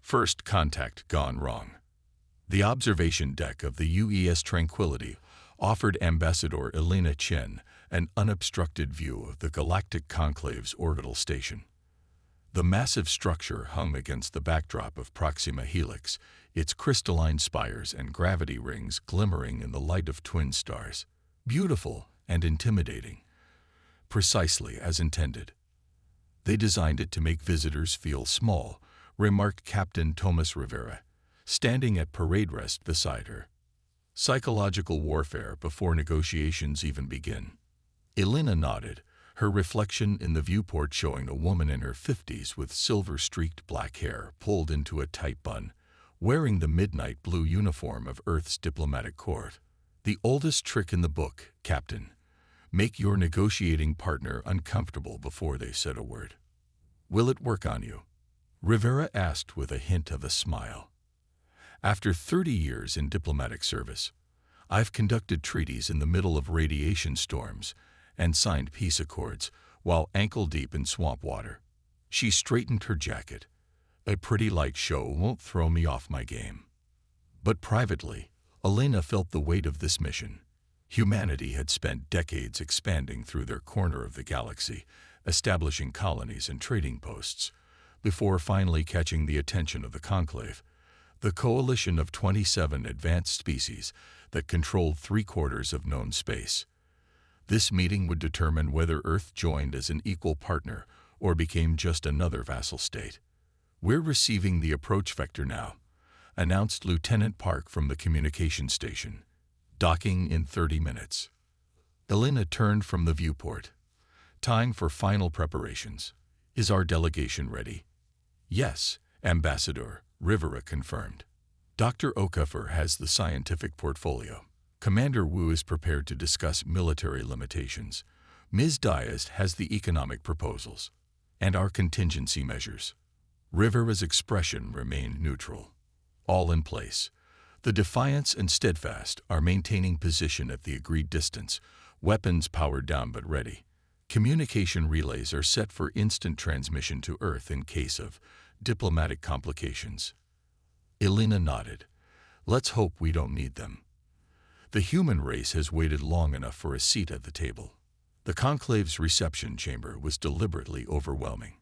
First contact gone wrong. The observation deck of the UES Tranquility offered Ambassador Elena Chen an unobstructed view of the galactic conclave's orbital station. The massive structure hung against the backdrop of Proxima Helix, its crystalline spires and gravity rings glimmering in the light of twin stars. Beautiful and intimidating, precisely as intended. They designed it to make visitors feel small, remarked Captain Thomas Rivera, standing at parade rest beside her. Psychological warfare before negotiations even begin. Elena nodded, her reflection in the viewport showing a woman in her 50s with silver-streaked black hair pulled into a tight bun, wearing the midnight blue uniform of Earth's diplomatic corps. The oldest trick in the book, Captain. Make your negotiating partner uncomfortable before they said a word. Will it work on you? Rivera asked with a hint of a smile. After 30 years in diplomatic service, I've conducted treaties in the middle of radiation storms and signed peace accords while ankle-deep in swamp water. She straightened her jacket. A pretty light show won't throw me off my game. But privately, Elena felt the weight of this mission. Humanity had spent decades expanding through their corner of the galaxy, establishing colonies and trading posts, before finally catching the attention of the Conclave, the coalition of 27 advanced species that controlled 3/4 of known space. This meeting would determine whether Earth joined as an equal partner or became just another vassal state. We're receiving the approach vector now, announced Lieutenant Park from the communication station. Docking in 30 minutes. Elena turned from the viewport. Time for final preparations. Is our delegation ready? Yes, Ambassador, Rivera confirmed. Dr. Okafor has the scientific portfolio. Commander Wu is prepared to discuss military limitations. Ms. Diaz has the economic proposals and our contingency measures. Rivera's expression remained neutral. All in place. The Defiance and Steadfast are maintaining position at the agreed distance, weapons powered down but ready. Communication relays are set for instant transmission to Earth in case of diplomatic complications. Elena nodded. Let's hope we don't need them. The human race has waited long enough for a seat at the table. The Conclave's reception chamber was deliberately overwhelming.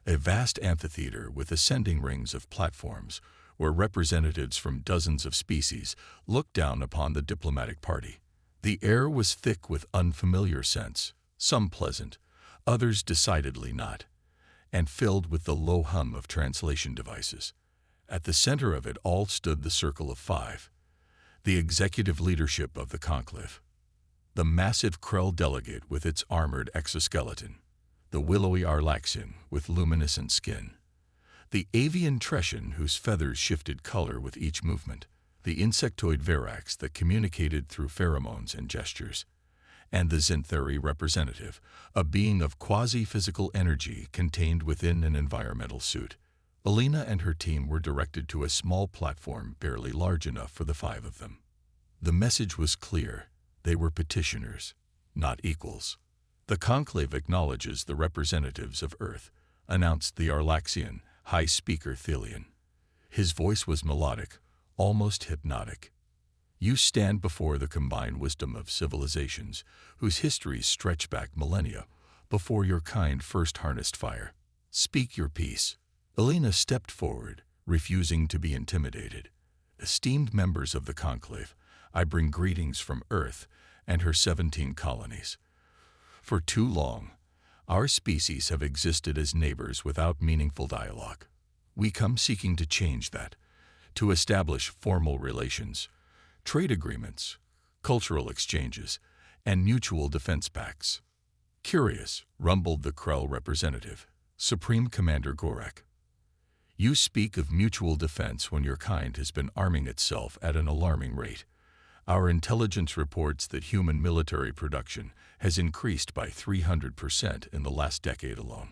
A vast amphitheater with ascending rings of platforms where representatives from dozens of species looked down upon the diplomatic party. The air was thick with unfamiliar scents, some pleasant, others decidedly not, and filled with the low hum of translation devices. At the center of it all stood the Circle of Five, the executive leadership of the conclave. The massive Krell delegate with its armored exoskeleton, the willowy Arlaxian with luminescent skin, the avian Trescian whose feathers shifted color with each movement, the insectoid Verax that communicated through pheromones and gestures, and the Xanthari representative, a being of quasi-physical energy contained within an environmental suit. Elena and her team were directed to a small platform barely large enough for the 5 of them. The message was clear. They were petitioners, not equals. The conclave acknowledges the representatives of Earth, announced the Arlaxian, high speaker Thelian. His voice was melodic, almost hypnotic. You stand before the combined wisdom of civilizations whose histories stretch back millennia before your kind first harnessed fire. Speak your piece. Elena stepped forward, refusing to be intimidated. Esteemed members of the conclave, I bring greetings from Earth and her 17 colonies. For too long, our species have existed as neighbors without meaningful dialogue. We come seeking to change that, to establish formal relations, trade agreements, cultural exchanges, and mutual defense pacts. Curious, rumbled the Krell representative, Supreme Commander Gorak. You speak of mutual defense when your kind has been arming itself at an alarming rate. Our intelligence reports that human military production has increased by 300% in the last decade alone.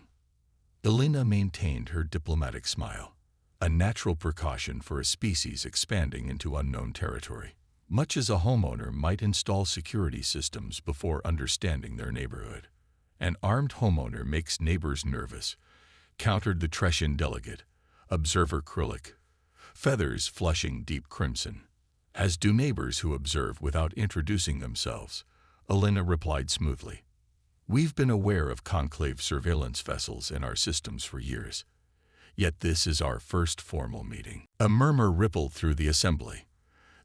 Elena maintained her diplomatic smile, a natural precaution for a species expanding into unknown territory, much as a homeowner might install security systems before understanding their neighborhood. An armed homeowner makes neighbors nervous, countered the Trescian delegate, Observer acrylic, feathers flushing deep crimson. As do neighbors who observe without introducing themselves, Elena replied smoothly. We've been aware of conclave surveillance vessels in our systems for years. Yet this is our first formal meeting. A murmur rippled through the assembly.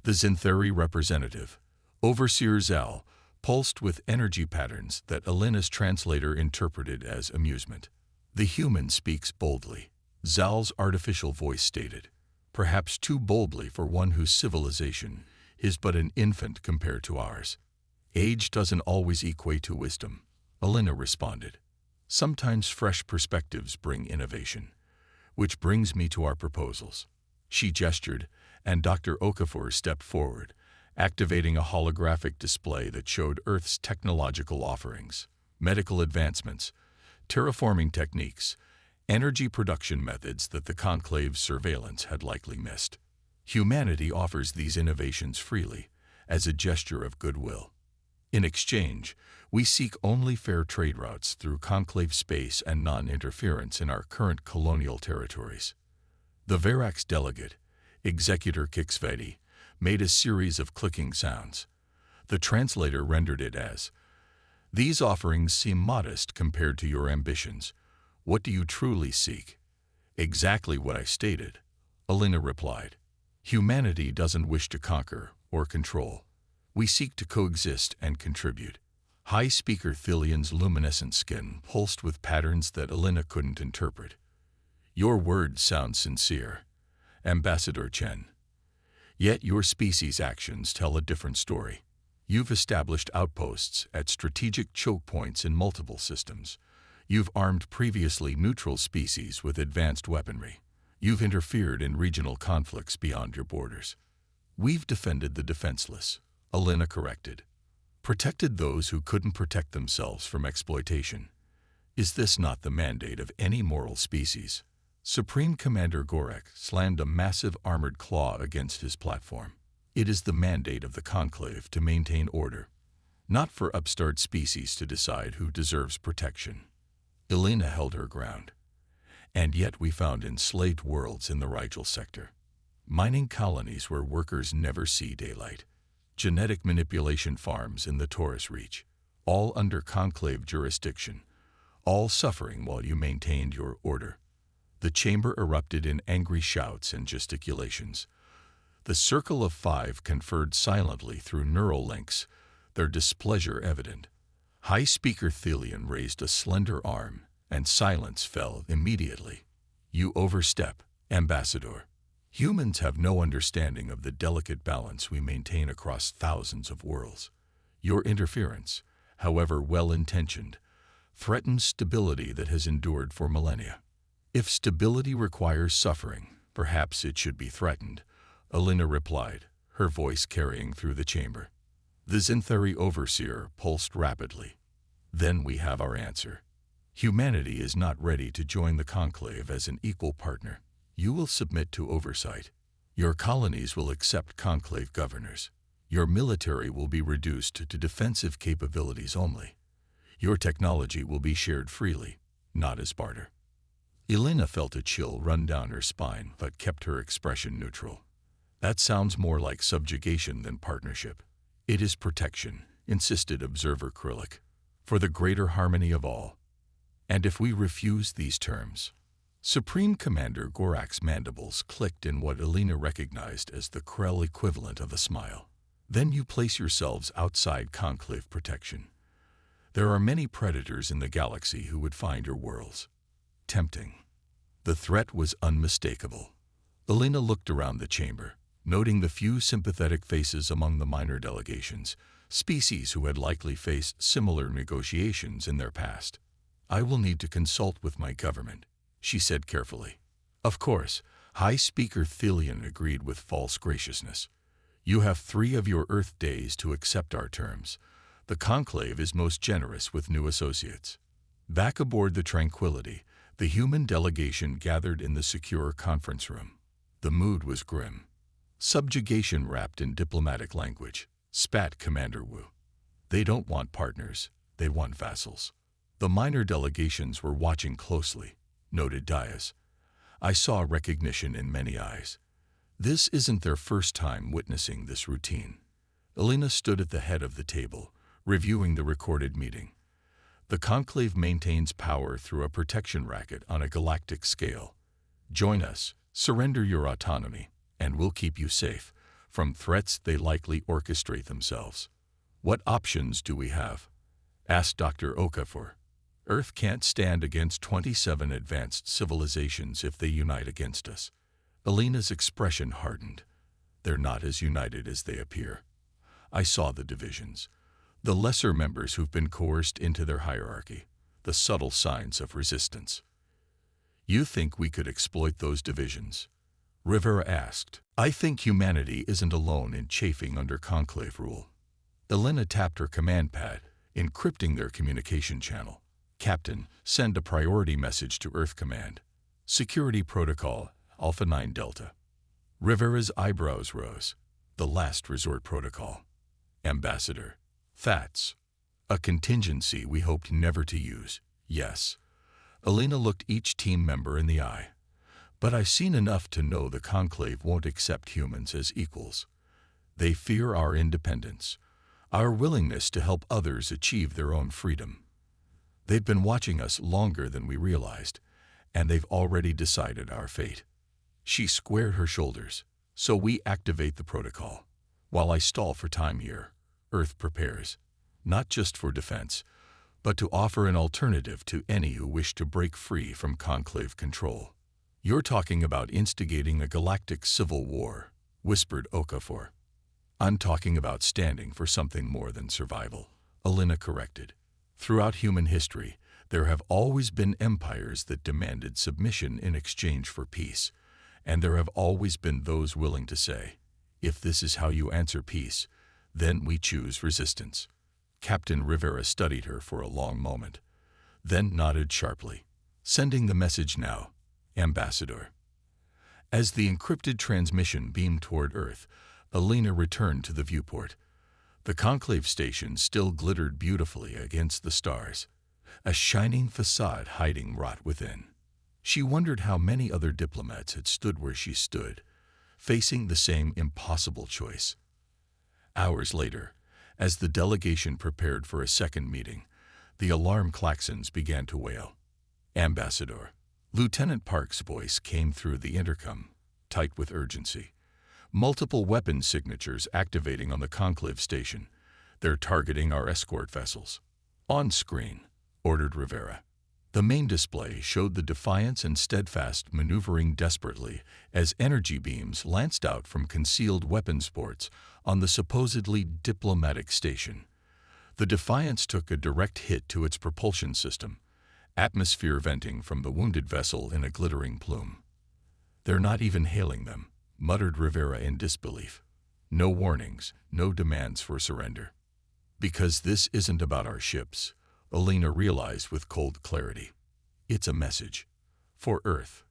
The Zintheri representative, Overseer Zal, pulsed with energy patterns that Elena's translator interpreted as amusement. The human speaks boldly, Zal's artificial voice stated, perhaps too boldly for one whose civilization is but an infant compared to ours. Age doesn't always equate to wisdom, Elena responded. Sometimes fresh perspectives bring innovation. Which brings me to our proposals. She gestured, and Dr. Okafor stepped forward, activating a holographic display that showed Earth's technological offerings, medical advancements, terraforming techniques, energy production methods that the Conclave's surveillance had likely missed. Humanity offers these innovations freely, as a gesture of goodwill. In exchange, we seek only fair trade routes through conclave space and non-interference in our current colonial territories. The Verax delegate, Executor Kixvedi, made a series of clicking sounds. The translator rendered it as, "These offerings seem modest compared to your ambitions. What do you truly seek?" "Exactly what I stated," Elena replied. "Humanity doesn't wish to conquer or control. We seek to coexist and contribute." High Speaker Thilian's luminescent skin pulsed with patterns that Elena couldn't interpret. "Your words sound sincere, Ambassador Chen. Yet your species' actions tell a different story. You've established outposts at strategic choke points in multiple systems. You've armed previously neutral species with advanced weaponry. You've interfered in regional conflicts beyond your borders. We've defended the defenseless," Elena corrected. "Protected those who couldn't protect themselves from exploitation. Is this not the mandate of any moral species?" Supreme Commander Gorek slammed a massive armored claw against his platform. "It is the mandate of the Conclave to maintain order, not for upstart species to decide who deserves protection." Elena held her ground. "And yet we found enslaved worlds in the Rigel sector. Mining colonies where workers never see daylight. Genetic manipulation farms in the Taurus Reach, all under conclave jurisdiction, all suffering while you maintained your order." The chamber erupted in angry shouts and gesticulations. The Circle of Five conferred silently through neural links, their displeasure evident. High Speaker Thelian raised a slender arm, and silence fell immediately. "You overstep, Ambassador. Humans have no understanding of the delicate balance we maintain across thousands of worlds. Your interference, however well-intentioned, threatens stability that has endured for millennia." "If stability requires suffering, perhaps it should be threatened," Elena replied, her voice carrying through the chamber. The Zintheri Overseer pulsed rapidly. "Then we have our answer. Humanity is not ready to join the Conclave as an equal partner. You will submit to oversight. Your colonies will accept Conclave governors. Your military will be reduced to defensive capabilities only. Your technology will be shared freely, not as barter." Elena felt a chill run down her spine but kept her expression neutral. "That sounds more like subjugation than partnership." "It is protection," insisted Observer Krillik, "for the greater harmony of all. And if we refuse these terms—" Supreme Commander Gorak's mandibles clicked in what Elena recognized as the Krell equivalent of a smile. "Then you place yourselves outside Conclave protection. There are many predators in the galaxy who would find your worlds tempting." The threat was unmistakable. Elena looked around the chamber, noting the few sympathetic faces among the minor delegations, species who had likely faced similar negotiations in their past. "I will need to consult with my government," she said carefully. "Of course," High Speaker Thelian agreed with false graciousness. "You have 3 of your Earth days to accept our terms. The Conclave is most generous with new associates." Back aboard the Tranquility, the human delegation gathered in the secure conference room. The mood was grim. "Subjugation wrapped in diplomatic language," spat Commander Wu. "They don't want partners, they want vassals." The minor delegations were watching closely, noted Dias. I saw recognition in many eyes. This isn't their first time witnessing this routine. Elena stood at the head of the table, reviewing the recorded meeting. The conclave maintains power through a protection racket on a galactic scale. Join us, surrender your autonomy, and we'll keep you safe from threats they likely orchestrate themselves. What options do we have? Asked Dr. Okafor. Earth can't stand against 27 advanced civilizations if they unite against us. Elena's expression hardened. They're not as united as they appear. I saw the divisions. The lesser members who've been coerced into their hierarchy. The subtle signs of resistance. You think we could exploit those divisions? Rivera asked. I think humanity isn't alone in chafing under conclave rule. Elena tapped her command pad, encrypting their communication channel. Captain, send a priority message to Earth Command. Security Protocol, Alpha 9 Delta. Rivera's eyebrows rose. The last resort protocol. Ambassador. That's a contingency we hoped never to use. Yes. Elena looked each team member in the eye. But I've seen enough to know the conclave won't accept humans as equals. They fear our independence, our willingness to help others achieve their own freedom. They've been watching us longer than we realized, and they've already decided our fate. She squared her shoulders. So we activate the protocol. While I stall for time here, Earth prepares, not just for defense, but to offer an alternative to any who wish to break free from conclave control. You're talking about instigating a galactic civil war, whispered Okafor. I'm talking about standing for something more than survival, Elena corrected. Throughout human history, there have always been empires that demanded submission in exchange for peace, and there have always been those willing to say, if this is how you answer peace, then we choose resistance. Captain Rivera studied her for a long moment, then nodded sharply. Sending the message now, Ambassador. As the encrypted transmission beamed toward Earth, Elena returned to the viewport. The conclave station still glittered beautifully against the stars, a shining facade hiding rot within. She wondered how many other diplomats had stood where she stood, facing the same impossible choice. Hours later, as the delegation prepared for a second meeting, the alarm klaxons began to wail. Ambassador. Lieutenant Park's voice came through the intercom, tight with urgency. Multiple weapon signatures activating on the conclave station. They're targeting our escort vessels. On screen, ordered Rivera. The main display showed the Defiance and Steadfast maneuvering desperately as energy beams lanced out from concealed weapons ports on the supposedly diplomatic station. The Defiance took a direct hit to its propulsion system, atmosphere venting from the wounded vessel in a glittering plume. They're not even hailing them, muttered Rivera in disbelief. No warnings, no demands for surrender. Because this isn't about our ships, Elena realized with cold clarity. It's a message. For Earth.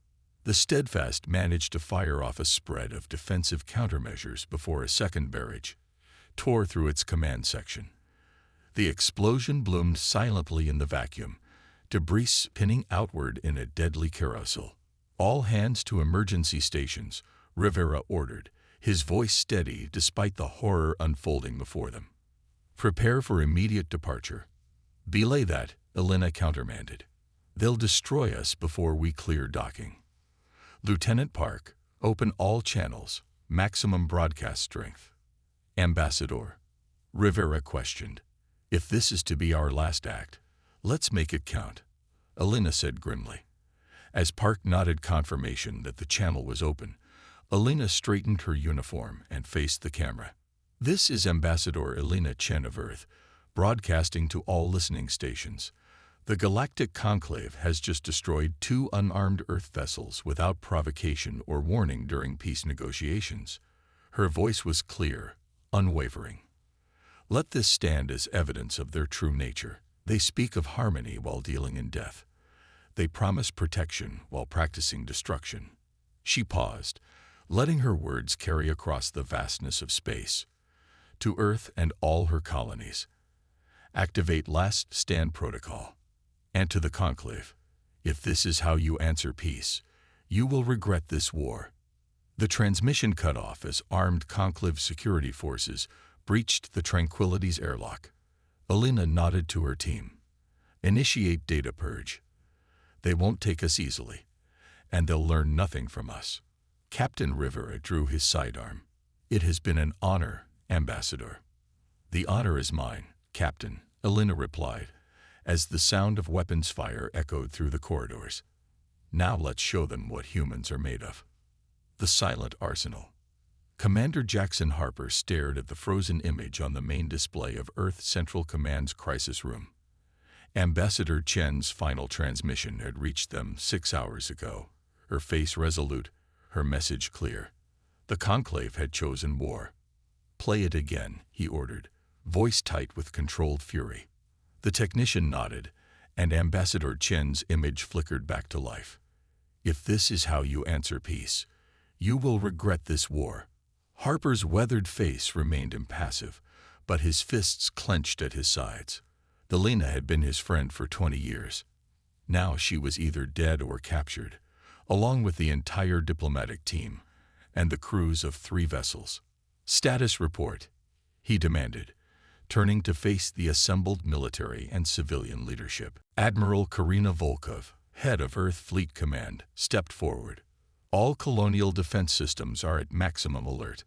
The Steadfast managed to fire off a spread of defensive countermeasures before a second barrage tore through its command section. The explosion bloomed silently in the vacuum, debris spinning outward in a deadly carousel. All hands to emergency stations, Rivera ordered, his voice steady despite the horror unfolding before them. Prepare for immediate departure. Belay that, Elena countermanded. They'll destroy us before we clear docking. Lieutenant Park, open all channels, maximum broadcast strength. Ambassador. Rivera questioned. If this is to be our last act, let's make it count, Elena said grimly. As Park nodded confirmation that the channel was open, Elena straightened her uniform and faced the camera. This is Ambassador Elena Chen of Earth, broadcasting to all listening stations. The Galactic Conclave has just destroyed 2 unarmed Earth vessels without provocation or warning during peace negotiations. Her voice was clear, unwavering. Let this stand as evidence of their true nature. They speak of harmony while dealing in death. They promise protection while practicing destruction. She paused, letting her words carry across the vastness of space. To Earth and all her colonies. Activate Last Stand Protocol. And to the Conclave, if this is how you answer peace, You will regret this war. The transmission cut off as armed Conclave security forces breached the Tranquility's airlock. Elena nodded to her team. Initiate data purge. They won't take us easily, and they'll learn nothing from us. Captain Rivera drew his sidearm. It has been an honor, Ambassador. The honor is mine, Captain, Elena replied, as the sound of weapons fire echoed through the corridors. Now let's show them what humans are made of. The silent arsenal. Commander Jackson Harper stared at the frozen image on the main display of Earth Central Command's crisis room. Ambassador Chen's final transmission had reached them 6 hours ago, her face resolute, her message clear. The Conclave had chosen war. Play it again, he ordered, voice tight with controlled fury. The technician nodded, and Ambassador Chen's image flickered back to life. If this is how you answer peace, you will regret this war. Harper's weathered face remained impassive, but his fists clenched at his sides. Elena had been his friend for 20 years. Now she was either dead or captured, along with the entire diplomatic team and the crews of 3 vessels. Status report, he demanded, turning to face the assembled military and civilian leadership. Admiral Karina Volkov, head of Earth Fleet Command, stepped forward. All colonial defense systems are at maximum alert.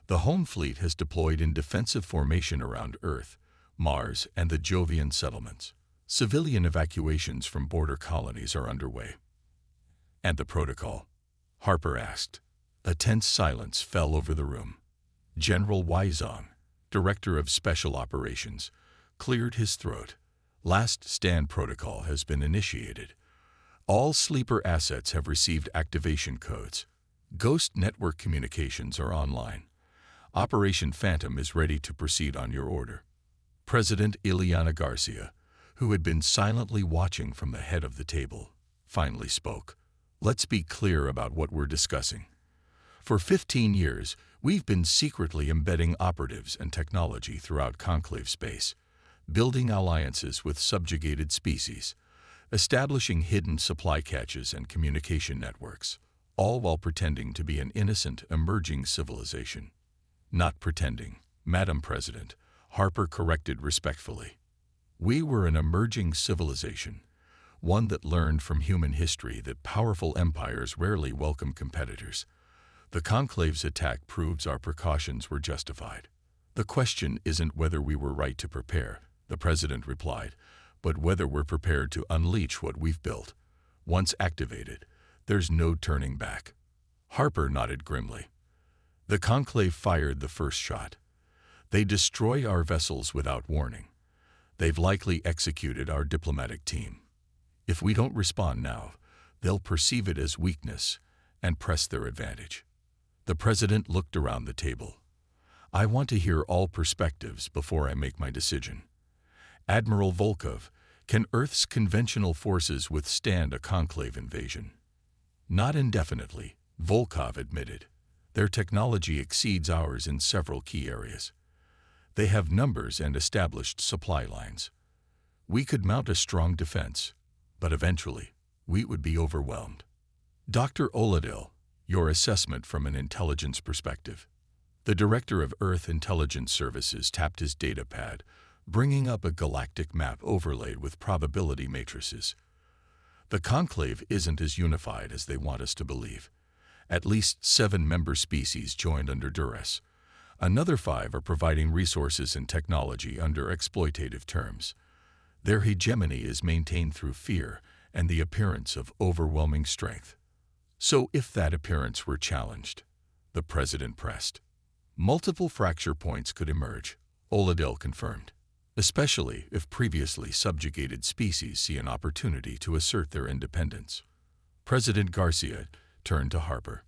The home fleet has deployed in defensive formation around Earth, Mars, and the Jovian settlements. Civilian evacuations from border colonies are underway. And the protocol? Harper asked. A tense silence fell over the room. General Weizong, Director of Special Operations, cleared his throat. Last stand protocol has been initiated. All sleeper assets have received activation codes. Ghost network communications are online. Operation Phantom is ready to proceed on your order. President Ileana Garcia, who had been silently watching from the head of the table, finally spoke. Let's be clear about what we're discussing. For 15 years, we've been secretly embedding operatives and technology throughout Conclave space, building alliances with subjugated species, establishing hidden supply caches and communication networks, all while pretending to be an innocent, emerging civilization. Not pretending, Madam President, Harper corrected respectfully. We were an emerging civilization, one that learned from human history that powerful empires rarely welcome competitors. The Conclave's attack proves our precautions were justified. The question isn't whether we were right to prepare, the President replied, but whether we're prepared to unleash what we've built. Once activated, there's no turning back. Harper nodded grimly. The Conclave fired the first shot. They destroy our vessels without warning. They've likely executed our diplomatic team. If we don't respond now, they'll perceive it as weakness and press their advantage. The President looked around the table. I want to hear all perspectives before I make my decision. Admiral Volkov, can Earth's conventional forces withstand a Conclave invasion? Not indefinitely, Volkov admitted. Their technology exceeds ours in several key areas. They have numbers and established supply lines. We could mount a strong defense, but eventually, we would be overwhelmed. Dr. Oladil, your assessment from an intelligence perspective. The Director of Earth Intelligence Services tapped his data pad, bringing up a galactic map overlaid with probability matrices. The Conclave isn't as unified as they want us to believe. At least 7 member species joined under duress. Another 5 are providing resources and technology under exploitative terms. Their hegemony is maintained through fear and the appearance of overwhelming strength. So if that appearance were challenged, the President pressed. Multiple fracture points could emerge, Oladil confirmed, especially if previously subjugated species see an opportunity to assert their independence. President Garcia turned to Harper.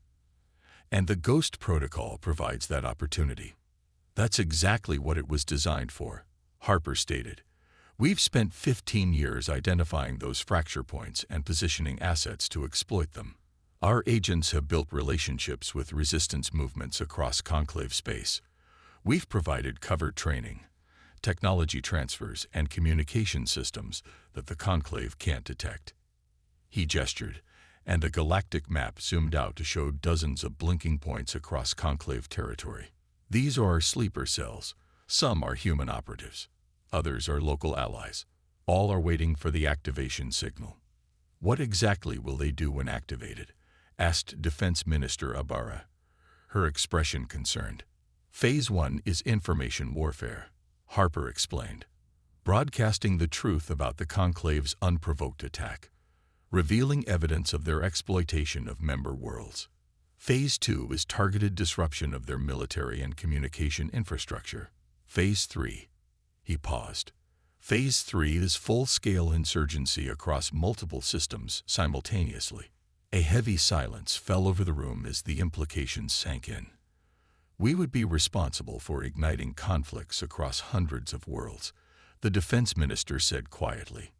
And the Ghost Protocol provides that opportunity. That's exactly what it was designed for, Harper stated. We've spent 15 years identifying those fracture points and positioning assets to exploit them. Our agents have built relationships with resistance movements across Conclave space. We've provided covert training, technology transfers, and communication systems that the Conclave can't detect. He gestured, and a galactic map zoomed out to show dozens of blinking points across Conclave territory. These are our sleeper cells. Some are human operatives. Others are local allies. All are waiting for the activation signal. What exactly will they do when activated? Asked Defense Minister Ibarra, her expression concerned. Phase 1 is information warfare, Harper explained, broadcasting the truth about the Conclave's unprovoked attack, revealing evidence of their exploitation of member worlds. Phase 2 is targeted disruption of their military and communication infrastructure. Phase 3. He paused. Phase 3 is full-scale insurgency across multiple systems simultaneously. A heavy silence fell over the room as the implications sank in. We would be responsible for igniting conflicts across hundreds of worlds, the defense minister said quietly.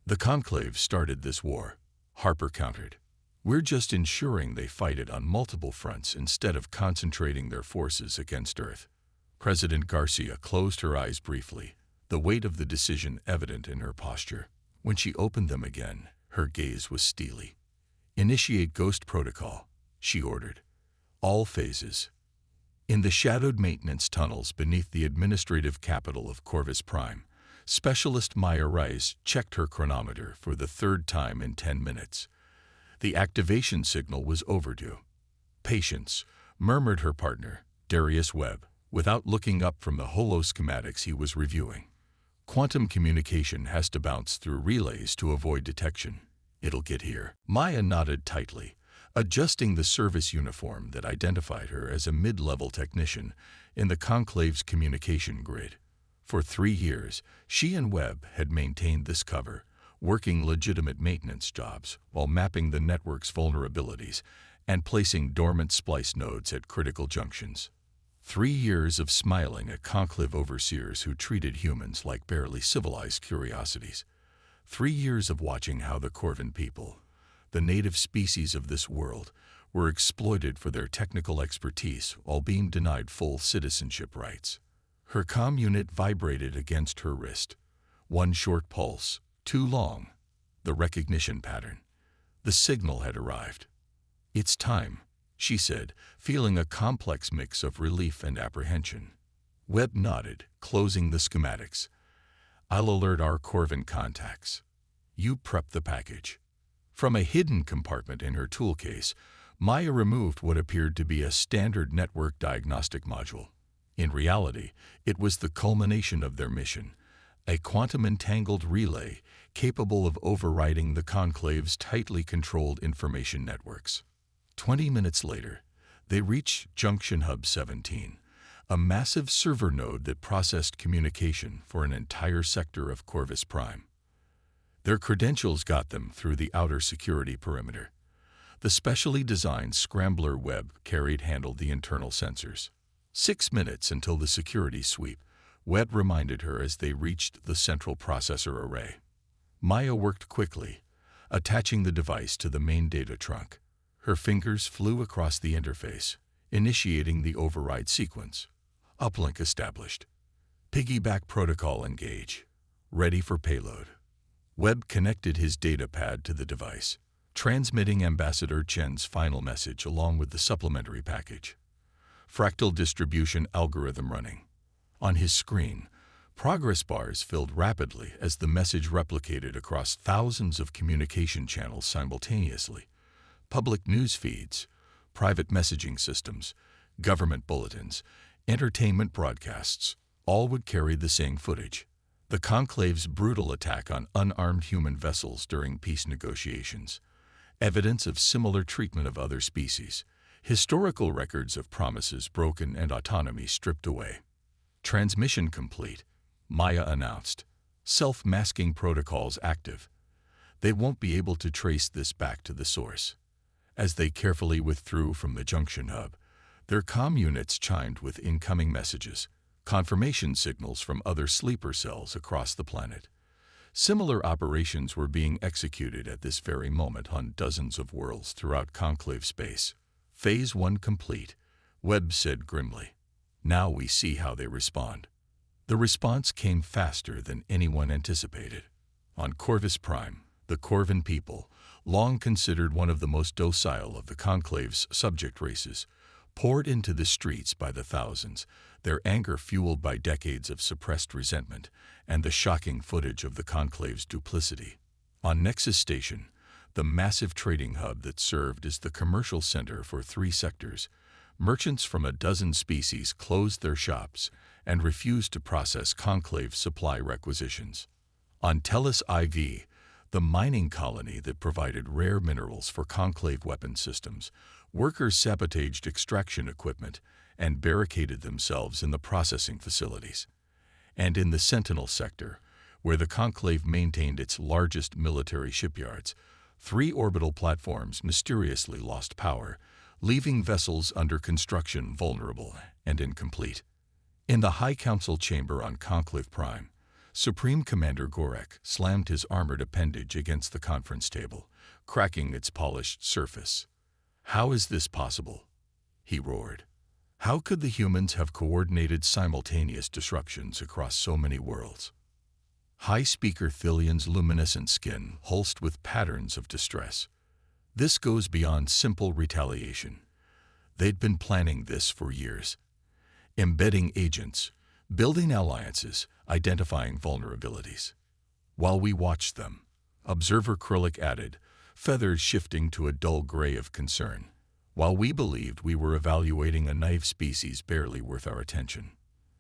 The Conclave started this war, Harper countered. We're just ensuring they fight it on multiple fronts instead of concentrating their forces against Earth. President Garcia closed her eyes briefly, the weight of the decision evident in her posture. When she opened them again, her gaze was steely. Initiate Ghost Protocol, she ordered. All phases. In the shadowed maintenance tunnels beneath the administrative capital of Corvus Prime, Specialist Maya Rice checked her chronometer for the third time in 10 minutes. The activation signal was overdue. Patience, murmured her partner, Darius Webb, without looking up from the holo-schematics he was reviewing. Quantum communication has to bounce through relays to avoid detection. It'll get here. Maya nodded tightly, adjusting the service uniform that identified her as a mid-level technician in the Conclave's communication grid. For 3 years, she and Webb had maintained this cover, working legitimate maintenance jobs while mapping the network's vulnerabilities and placing dormant splice nodes at critical junctions. 3 years of smiling at Conclave overseers who treated humans like barely civilized curiosities. 3 years of watching how the Corvan people, the native species of this world, were exploited for their technical expertise while being denied full citizenship rights. Her comm unit vibrated against her wrist. One short pulse, too long. The recognition pattern. The signal had arrived. It's time, she said, feeling a complex mix of relief and apprehension. Webb nodded, closing the schematics. I'll alert our Corvan contacts. You prep the package. From a hidden compartment in her tool case, Maya removed what appeared to be a standard network diagnostic module. In reality, it was the culmination of their mission, a quantum-entangled relay capable of overriding the Conclave's tightly controlled information networks. 20 minutes later, they reached Junction Hub 17, a massive server node that processed communication for an entire sector of Corvus Prime. Their credentials got them through the outer security perimeter. The specially designed scrambler Webb handled the internal sensors. 6 minutes until the security sweep, Webb reminded her as they reached the central processor array. Maya worked quickly, attaching the device to the main data trunk. Her fingers flew across the interface, initiating the override sequence. Uplink established. Piggyback protocol engage. Ready for payload. Webb connected his data pad to the device, transmitting Ambassador Chen's final message along with the supplementary package. Fractal distribution algorithm running. On his screen, progress bars filled rapidly as the message replicated across thousands of communication channels simultaneously. Public news feeds, private messaging systems, government bulletins, entertainment broadcasts, all would carry the same footage. The Conclave's brutal attack on unarmed human vessels during peace negotiations, evidence of similar treatment of other species, historical records of promises broken and autonomy stripped away. Transmission complete, Maya announced. Self-masking protocols active. They won't be able to trace this back to the source. As they carefully withdrew from the junction hub, their comm units chimed with incoming messages, confirmation signals from other sleeper cells across the planet. Similar operations were being executed at this very moment on dozens of worlds throughout Conclave space. Phase 1 complete, Webb said grimly. Now we see how they respond. The response came faster than anyone anticipated. On Corvus Prime, the Corvan people, long considered one of the most docile of the Conclave's subject races, poured into the streets by the thousands, their anger fueled by decades of suppressed resentment and the shocking footage of the Conclave's duplicity. On Nexus Station, the massive trading hub that served as the commercial center for 3 sectors, merchants from a dozen species closed their shops and refused to process Conclave supply requisitions. On Tellus IV, the mining colony that provided rare minerals for Conclave weapon systems, workers sabotaged extraction equipment and barricaded themselves in the processing facilities. And in the Sentinel sector, where the Conclave maintained its largest military shipyards, 3 orbital platforms mysteriously lost power, leaving vessels under construction vulnerable and incomplete. In the High Council chamber on Conclave Prime, Supreme Commander Gorek slammed his armored appendage against the conference table, cracking its polished surface. "How is this possible?" he roared. "How could the humans have coordinated simultaneous disruptions across so many worlds?" High Speaker Thilian's luminescent skin pulsed with patterns of distress. This goes beyond simple retaliation. They'd been planning this for years. Embedding agents, building alliances, identifying vulnerabilities. While we watched them, Observer Krillic added, feathers shifting to a dull gray of concern, while we believed we were evaluating a naive species barely worth our attention.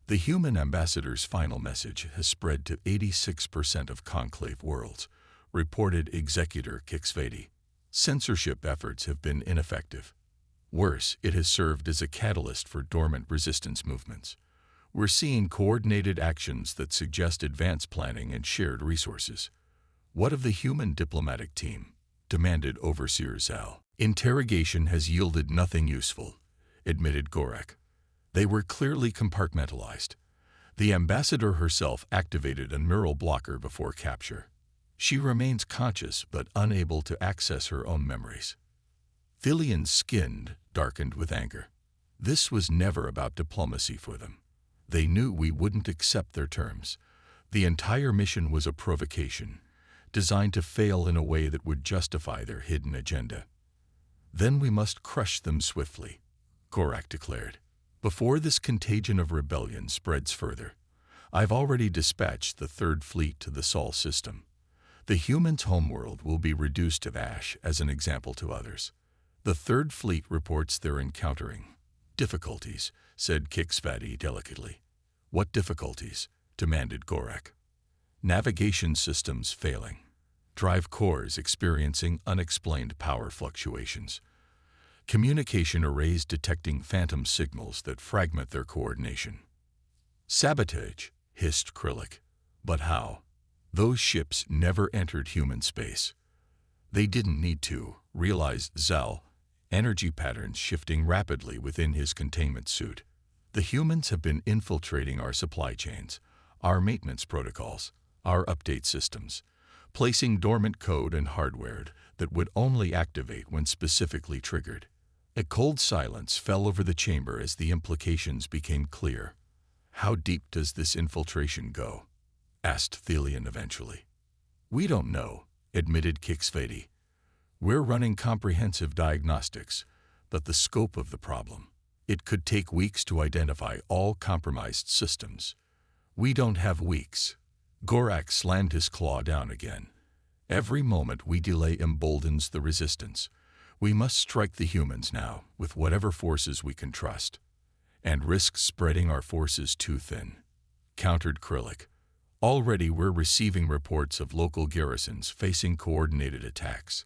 The human ambassador's final message has spread to 86% of Conclave worlds, reported Executor Kixvedi. Censorship efforts have been ineffective. Worse, it has served as a catalyst for dormant resistance movements. We're seeing coordinated actions that suggest advanced planning and shared resources. What of the human diplomatic team? Demanded Overseer Zal. Interrogation has yielded nothing useful, admitted Gorek. They were clearly compartmentalized. The ambassador herself activated a neural blocker before capture. She remains conscious but unable to access her own memories. Thilian's skin darkened with anger. This was never about diplomacy for them. They knew we wouldn't accept their terms. The entire mission was a provocation, designed to fail in a way that would justify their hidden agenda. Then we must crush them swiftly, Gorak declared. Before this contagion of rebellion spreads further, I've already dispatched the 3rd Fleet to the Sol system. The humans' homeworld will be reduced to ash as an example to others. The 3rd Fleet reports they're encountering difficulties, said Kixvedi delicately. What difficulties? Demanded Gorak. Navigation systems failing. Drive cores experiencing unexplained power fluctuations. Communication arrays detecting phantom signals that fragment their coordination. Sabotage, hissed Krillic. But how? Those ships never entered human space. They didn't need to, realized Zal, energy patterns shifting rapidly within his containment suit. The humans have been infiltrating our supply chains, our maintenance protocols, our update systems, placing dormant code and hardware that would only activate when specifically triggered. A cold silence fell over the chamber as the implications became clear. How deep does this infiltration go? Asked Thilian eventually. We don't know, admitted Kixvedi. We're running comprehensive diagnostics, but the scope of the problem. It could take weeks to identify all compromised systems. We don't have weeks. Gorak slammed his claw down again. Every moment we delay emboldens the resistance. We must strike the humans now with whatever forces we can trust, and risk spreading our forces too thin, countered Krillic. Already we're receiving reports of local garrisons facing coordinated attacks.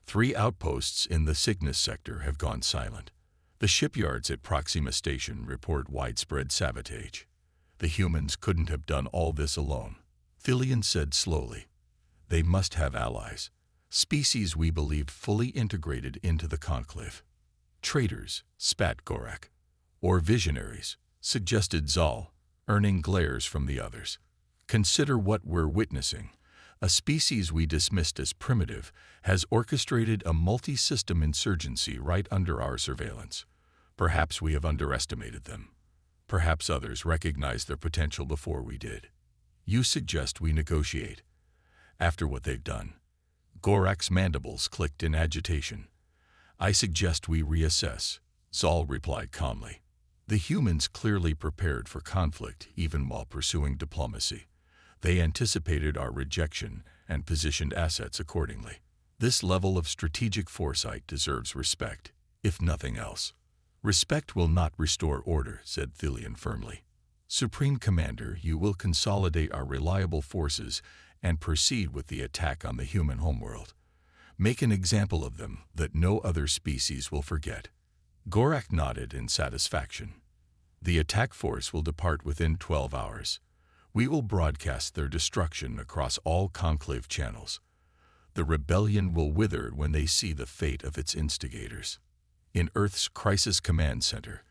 3 outposts in the Cygnus sector have gone silent. The shipyards at Proxima Station report widespread sabotage. The humans couldn't have done all this alone, Thilian said slowly. They must have allies. Species we believed fully integrated into the Conclave. Traitors, spat Gorak. Or visionaries, suggested Zal, earning glares from the others. Consider what we're witnessing. A species we dismissed as primitive has orchestrated a multi-system insurgency right under our surveillance. Perhaps we have underestimated them. Perhaps others recognized their potential before we did. You suggest we negotiate. After what they've done. Gorak's mandibles clicked in agitation. "I suggest we reassess," Zal replied calmly. The humans clearly prepared for conflict even while pursuing diplomacy. They anticipated our rejection and positioned assets accordingly. This level of strategic foresight deserves respect, if nothing else. "Respect will not restore order," said Thelian firmly. "Supreme Commander, you will consolidate our reliable forces and proceed with the attack on the human homeworld. Make an example of them that no other species will forget." Gorak nodded in satisfaction. "The attack force will depart within 12 hours. We will broadcast their destruction across all Conclave channels. The rebellion will wither when they see the fate of its instigators." In Earth's Crisis Command Center,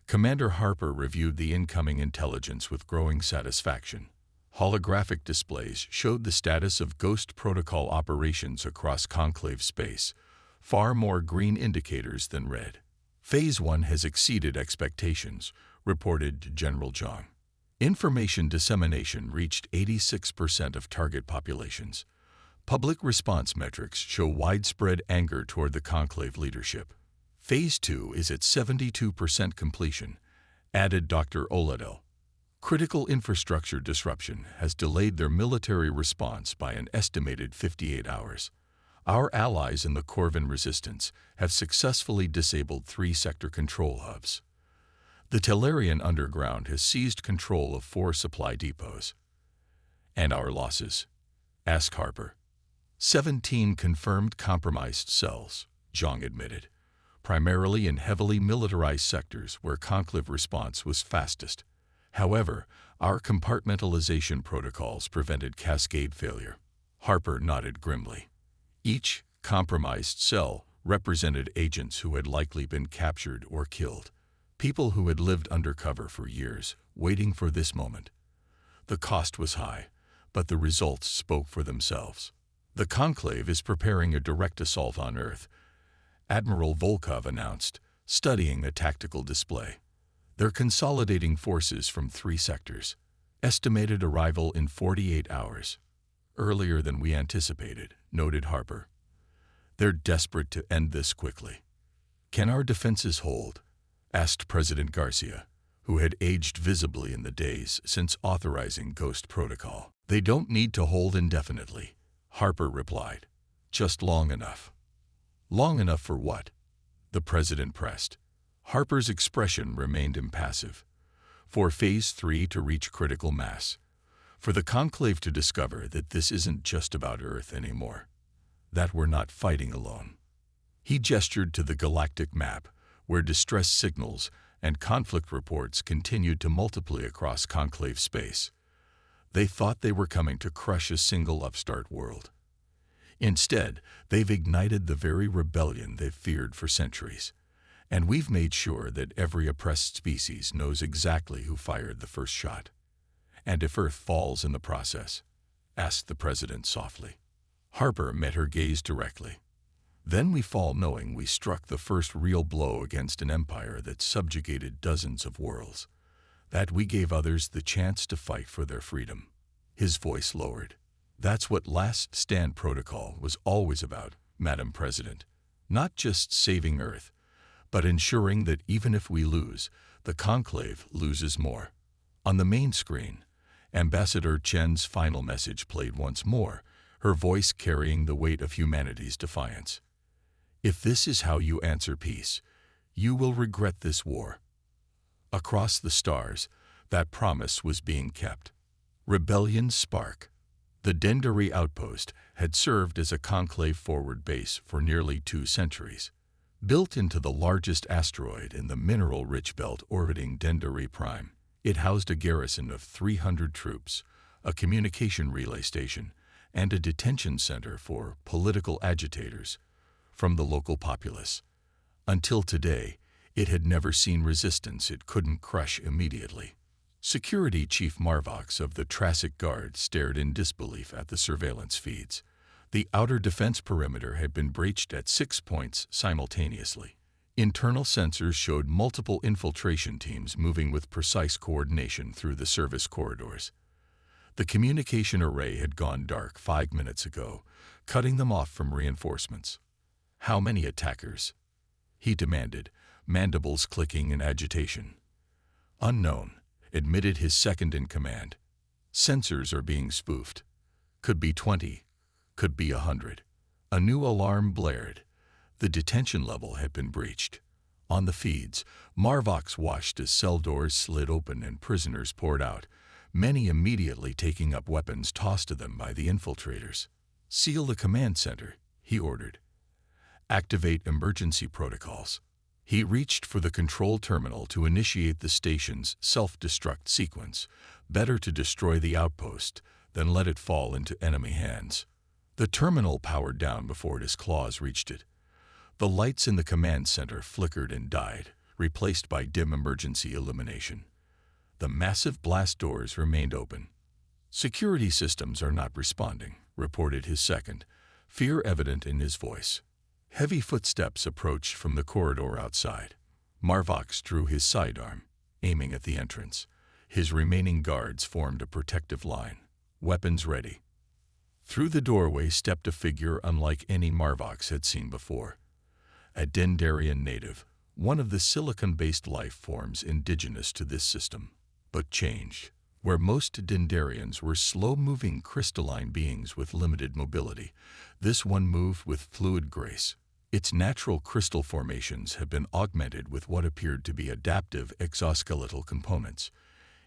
Commander Harper reviewed the incoming intelligence with growing satisfaction. Holographic displays showed the status of Ghost Protocol operations across Conclave space, far more green indicators than red. "Phase 1 has exceeded expectations," reported General Zhang. "Information dissemination reached 86% of target populations. Public response metrics show widespread anger toward the Conclave leadership. Phase 2 is at 72% completion," added Dr. Oladel. "Critical infrastructure disruption has delayed their military response by an estimated 58 hours. Our allies in the Corvin resistance have successfully disabled 3 sector control hubs. The Tellarian underground has seized control of 4 supply depots." "And our losses?" asked Harper. 17 confirmed compromised cells," Zhang admitted, "primarily in heavily militarized sectors where Conclave response was fastest. However, our compartmentalization protocols prevented cascade failure." Harper nodded grimly. Each compromised cell represented agents who had likely been captured or killed, people who had lived undercover for years, waiting for this moment. The cost was high, but the results spoke for themselves. "The Conclave is preparing a direct assault on Earth," Admiral Volkov announced, studying the tactical display. "They're consolidating forces from 3 sectors. Estimated arrival in 48 hours. Earlier than we anticipated," noted Harper. "They're desperate to end this quickly." "Can our defenses hold?" asked President Garcia, who had aged visibly in the days since authorizing Ghost Protocol. "They don't need to hold indefinitely," Harper replied. "Just long enough." "Long enough for what?" the president pressed. Harper's expression remained impassive. "For Phase 3 to reach critical mass. For the Conclave to discover that this isn't just about Earth anymore. That we're not fighting alone." He gestured to the galactic map, where distress signals and conflict reports continued to multiply across Conclave space. They thought they were coming to crush a single upstart world. Instead, they've ignited the very rebellion they've feared for centuries. And we've made sure that every oppressed species knows exactly who fired the first shot. "And if Earth falls in the process?" asked the president softly. Harper met her gaze directly. "Then we fall knowing we struck the first real blow against an empire that subjugated dozens of worlds. That we gave others the chance to fight for their freedom." His voice lowered. "That's what Last Stand Protocol was always about, Madam President. Not just saving Earth, but ensuring that even if we lose, the Conclave loses more." On the main screen, Ambassador Chen's final message played once more, her voice carrying the weight of humanity's defiance. "If this is how you answer peace, you will regret this war." Across the stars, that promise was being kept. Rebellion Spark. The Dendari outpost had served as a Conclave forward base for nearly 2 centuries. Built into the largest asteroid in the mineral-rich belt orbiting Dendari Prime, it housed a garrison of 300 troops, a communication relay station, and a detention center for political agitators from the local populace. Until today, it had never seen resistance it couldn't crush immediately. Security Chief Marvox of the Trassic Guard stared in disbelief at the surveillance feeds. The outer defense perimeter had been breached at 6 points simultaneously. Internal sensors showed multiple infiltration teams moving with precise coordination through the service corridors. The communication array had gone dark 5 minutes ago, cutting them off from reinforcements. How many attackers? He demanded, mandibles clicking in agitation. Unknown, admitted his second-in-command. Sensors are being spoofed. Could be 20, could be 100. A new alarm blared. The detention level had been breached. On the feeds, Marvox watched as cell doors slid open and prisoners poured out, many immediately taking up weapons tossed to them by the infiltrators. "Seal the command center," he ordered. "Activate emergency protocols." He reached for the control terminal to initiate the station's self-destruct sequence. Better to destroy the outpost than let it fall into enemy hands. The terminal powered down before his claws reached it. The lights in the command center flickered and died, replaced by dim emergency illumination. The massive blast doors remained open. "Security systems are not responding," reported his second, fear evident in his voice. Heavy footsteps approached from the corridor outside. Marvox drew his sidearm, aiming at the entrance. His remaining guards formed a protective line, weapons ready. Through the doorway stepped a figure unlike any Marvox had seen before. A Dendarian native, one of the silicon-based life forms indigenous to this system, but changed. Where most Dendarians were slow-moving crystalline beings with limited mobility, this one moved with fluid grace. Its natural crystal formations had been augmented with what appeared to be adaptive exoskeletal components.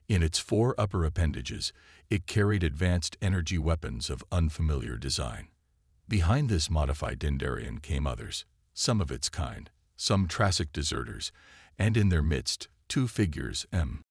In its 4 upper appendages, it carried advanced energy weapons of unfamiliar design. Behind this modified Dendarian came others, some of its kind, some Trassic deserters, and in their midst, 2 figures,